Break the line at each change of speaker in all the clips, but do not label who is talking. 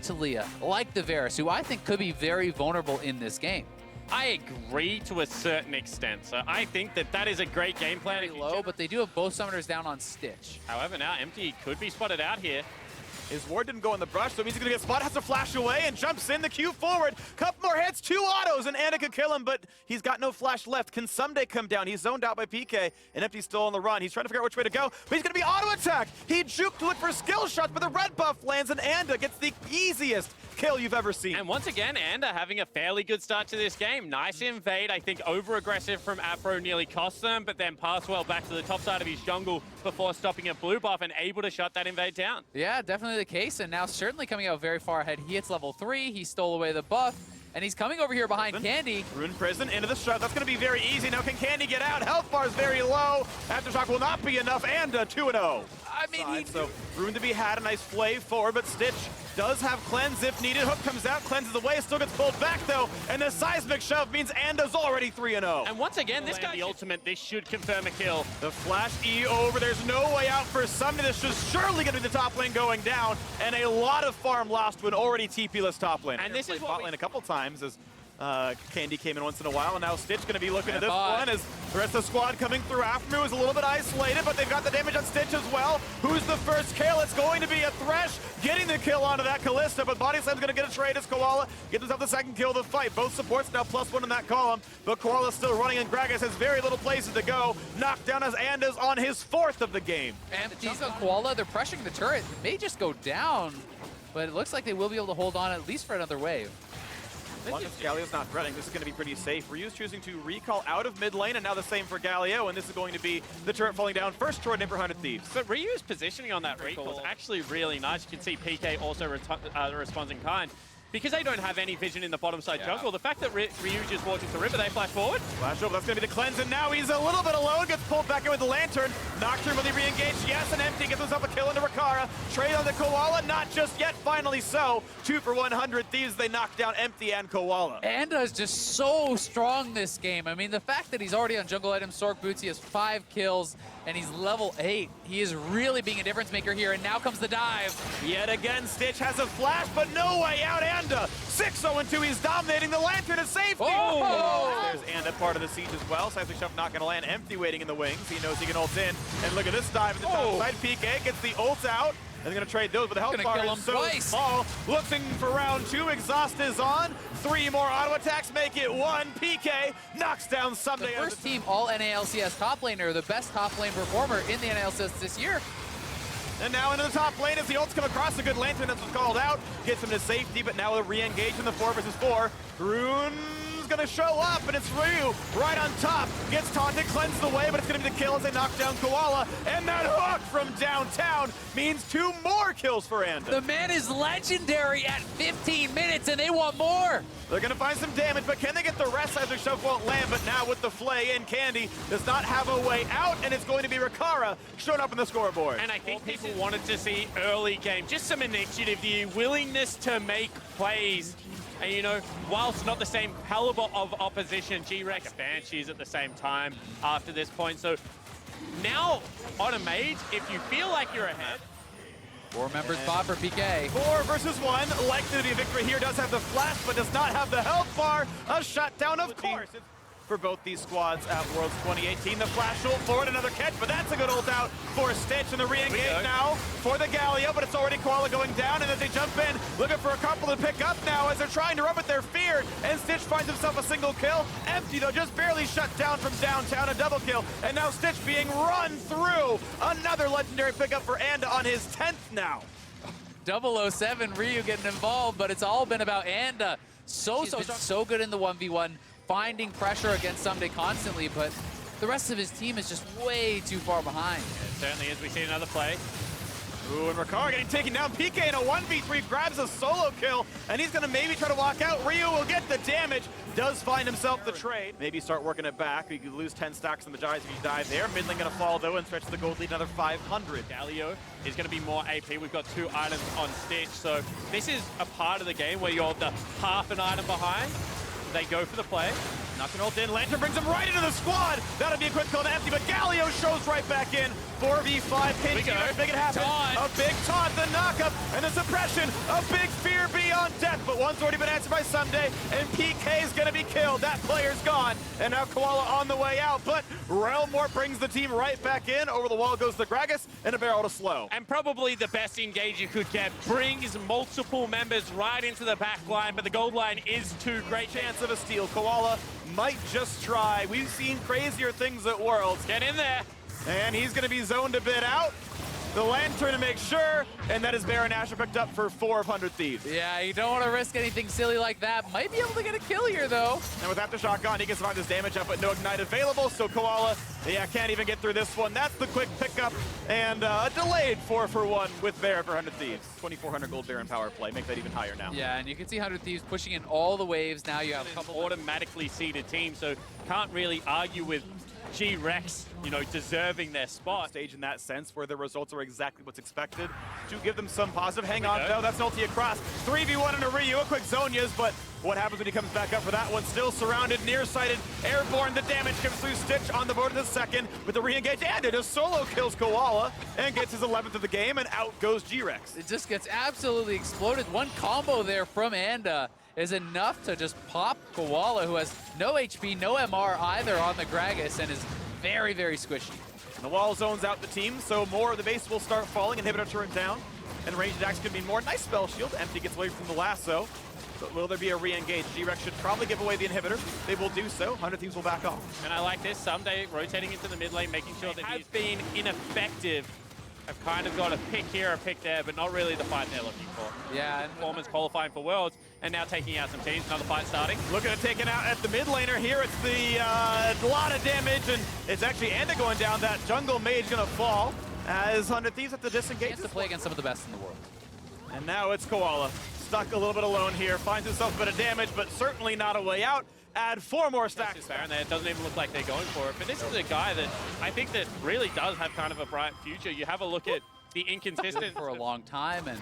the Taliyah, like the Varus, who I think could be very vulnerable in this game.
I agree to a certain extent. So I think that that is a great game plan.
Very low, but they do have both summoners down on Stitch.
However, now Empty could be spotted out here.
His ward didn't go in the brush, so it means he's going to get spotted, has to flash away, and jumps in the queue forward. Couple more hits, 2 autos, and Anna could kill him, but he's got no flash left. Can someday come down. He's zoned out by PK, and Empty's still on the run. He's trying to figure out which way to go, but he's going to be auto-attacked. He juked to look for skill shots, but the red buff lands, and Anda gets the easiest kill you've ever seen.
And once again, Anda having a fairly good start to this game. Nice invade. I think over-aggressive from Afro nearly cost them, but then passed well back to the top side of his jungle before stopping a blue buff and able to shut that invade down.
Yeah, definitely the case, and now certainly coming out very far ahead. He hits level 3, he stole away the buff, and he's coming over here behind Candy.
Rune Prison into the shot. That's going to be very easy. Now can Candy get out? Health bar is very low. Aftershock will not be enough. And 2-0.
I mean,
So Rune to be had, a nice flay forward, but Stitch does have cleanse if needed. Hook comes out, cleanses away, still gets pulled back though, and the seismic shove means Anda's already 3-0.
And once again, this guy, the ultimate, this should confirm a kill.
The flash E over, there's no way out for Summoner. This is surely going to be the top lane going down, and a lot of farm lost to an already TP-less top lane.
And this is
bot lane a couple times as Candy came in once in a while, and now Stitch going to be looking at this one as the rest of the squad coming through. Afreeca is a little bit isolated, but they've got the damage on Stitch as well. Who's the first kill? It's going to be a Thresh getting the kill onto that Kalista, but Body Slam's going to get a trade as Koala gets himself the second kill of the fight. Both supports now +1 in that column, but Koala's still running, and Gragas has very little places to go. Knocked down as Anda's on his 4th of the game.
And he's on Koala, they're pressuring the turret. It may just go down, but it looks like they will be able to hold on at least for another wave.
As long as Galio's not threatening, this is going to be pretty safe. Ryu's choosing to recall out of mid lane, and now the same for Galio, and this is going to be the turret falling down first toward Nipper Hunted Thieves.
But Ryu's positioning on that recall is actually really nice. You can see PK also responds in kind. Because they don't have any vision in the bottom side jungle, the fact that Ryu just walks into the river, they flash forward.
Flash over, that's going to be the cleanse, and now he's a little bit alone, gets pulled back in with the Lantern. Nocturne, will he re-engage? Yes, and Empty gets himself a kill into Rakara. Trade on the Koala, not just yet, finally so. 2 for 100 Thieves, they knock down Empty and Koala.
Anda is just so strong this game. I mean, the fact that he's already on jungle item, Sork Boots, he has 5 kills, and he's level 8. He is really being a difference maker here, and now comes the dive.
Yet again, Stitch has a flash, but no way out. Anda 6-0-2, he's dominating the Lantern to safety.
Oh!
There's Anda part of the siege as well. Seismic Shove not going to land. Empty waiting in the wings. He knows he can ult in. And look at this dive at the top side. PK gets the ult out. And they're going to trade those, but the health bar is so small. Looking for round 2. Exhaust is on. 3 more auto attacks make it 1. PK knocks down Someday.
The first team all NALCS top laner, the best top lane performer in the NALCS this year.
And now into the top lane as the ults come across. A good Lantern that's called out. Gets him to safety, but now they'll re-engage in the 4 versus 4. Rune's going to show up, and it's Ryu right on top. Gets taunted, cleanses the way, but it's going to be the kill as they knock down Koala. And that hook from downtown means 2 more kills for Anda.
The man is legendary at 15 minutes, and they want more.
They're going to find some damage, but can they get the rest? Seismic Shove won't land, but now with the flay in, Candy does not have a way out, and it's going to be Rakara showing up in the scoreboard.
And I think people wanted to see early game, just some initiative, the willingness to make plays. And you know, whilst not the same caliber of opposition, GRX Banshees at the same time after this point. So now on a mage, if you feel like you're ahead,
4 members bot for PK.
4 versus 1, likely to be a victory here. Does have the flash, but does not have the health bar. A shutdown, of course. For both these squads at Worlds 2018. The flash ult forward, another catch, but that's a good ult out for Stitch, and the re-engage now for the Galio, but it's already Koala going down, and as they jump in, looking for a couple to pick up now as they're trying to run with their fear, and Stitch finds himself a single kill. Empty, though, just barely shut down from downtown, a double kill, and now Stitch being run through. Another legendary pickup for Anda on his 10th now.
007, Ryu getting involved, but it's all been about Anda. So good in the 1v1. Finding pressure against Someday constantly, but the rest of his team is just way too far behind.
It certainly is. We see another play.
Ooh, and Rakara getting taken down. PK in a 1v3 grabs a solo kill, and he's gonna maybe try to walk out. Ryu will get the damage, does find himself the trade. Maybe start working it back. You could lose 10 stacks in the Giants if you dive there. Mid lane gonna fall though and stretch the gold lead another 500.
Galio is gonna be more AP. We've got 2 items on Stitch, so this is a part of the game where you're the half an item behind. They go for the play.
Nothing ult in. Lantern brings him right into the squad. That'll be a quick kill to Empty, but Galio shows right back in. 4v5. Can make it happen. A big taunt, the knockup, and the suppression. A big fear but one's already been answered by Sunday, and PK is going to be killed. That player's gone, and now Koala on the way out, but Relmore brings the team right back in. Over the wall goes the Gragas, and a barrel to slow.
And probably the best engage you could get. Brings multiple members right into the back line, but the gold line is too great.
Chance of a steal. Koala might just try. We've seen crazier things at Worlds.
Get in there.
And he's going to be zoned a bit out. The Lantern to make sure, and that is Baron Asher picked up for 4 of 100 Thieves.
Yeah, you don't want to risk anything silly like that. Might be able to get a kill here, though.
And with Aftershock gone, he can survive this damage up, but no Ignite available, so Koala, yeah, can't even get through this one. That's the quick pickup, and a delayed 4 for 1 with Baron for 100 Thieves. 2,400 gold Baron power play, make that even higher now.
Yeah, and you can see 100 Thieves pushing in all the waves. Now you have a couple
automatically seeded team, so can't really argue with GRX, you know, deserving their spot.
Stage in that sense where the results are exactly what's expected to give them some positive. Hang on, though, that's an ulti across. 3v1 in a Ryu, a quick Zonias, but what happens when he comes back up for that one? Still surrounded, nearsighted, airborne. The damage comes through. Stitch on the board in the second with the re-engage, and it just solo kills Koala and gets his 11th of the game, and out goes GRX.
It just gets absolutely exploded. One combo there from Anda is enough to just pop Koala, who has no HP, no MR either on the Gragas, and is very, very squishy.
And the wall zones out the team, so more of the base will start falling. Inhibitor turret down, and ranged attacks can be more. Nice spell shield. Empty gets away from the lasso. But will there be a re-engage? GRX should probably give away the inhibitor. They will do so. 100 Thieves will back off.
And I like this. Someday rotating into the mid lane, making sure that he's been ineffective. I've kind of got a pick here, a pick there, but not really the fight they're looking for.
Yeah, and
Performance qualifying for Worlds, and now taking out some teams. Another fight starting.
Looking to take it out at the mid laner here. It's the lot of damage, and it's actually Anda going down. That jungle mage gonna fall as 100 Thieves have to disengage.
chance to play against some of the best in the world.
And now it's Koala. Stuck a little bit alone here. Finds himself a bit of damage, but certainly not a way out. Add 4 more stacks.
Baron there. It doesn't even look like they're going for it. But this is a guy that I think that really does have kind of a bright future. You have a look at the inconsistency
for a long time, and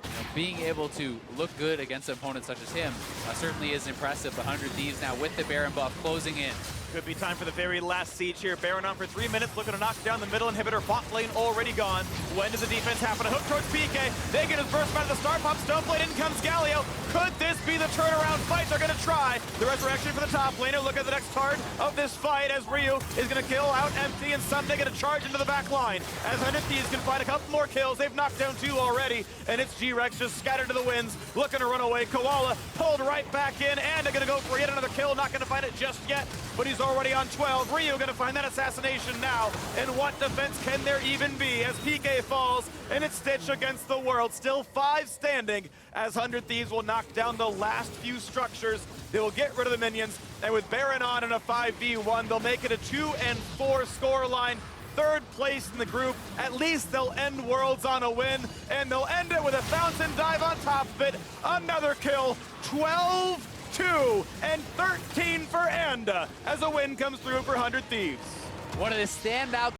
you know, being able to look good against an opponent such as him certainly is impressive. 100 Thieves now with the Baron buff closing in.
Could be time for the very last siege here. Baron on for 3 minutes, looking to knock down the middle inhibitor. Bot lane already gone. When does the defense happen? A hook towards PK. They get his burst out of the star pop. Stoneblade, in comes Galio. Could this be the turnaround fight? They're going to try. The resurrection for the top laner. Look at the next card of this fight as Ryu is going to kill out Empty, and Sunday going to charge into the back line. As 100 Thieves can find a couple more kills. They've knocked down 2 already, and it's GRX just scattered to the winds, looking to run away. Koala pulled right back in, and they're going to go for yet another kill. Not going to find it just yet, but he's already on 12. Ryu going to find that assassination now. And what defense can there even be as PK falls, and it's Stitch against the world. Still 5 standing as 100 Thieves will knock down the last few structures. They will get rid of the minions, and with Baron on in a 5v1, they'll make it a 2-4 score line. 3rd place in the group. At least they'll end Worlds on a win, and they'll end it with a fountain dive on top of it. Another kill. 12-2 and 13 for Anda as a win comes through for 100 Thieves.
One of the standout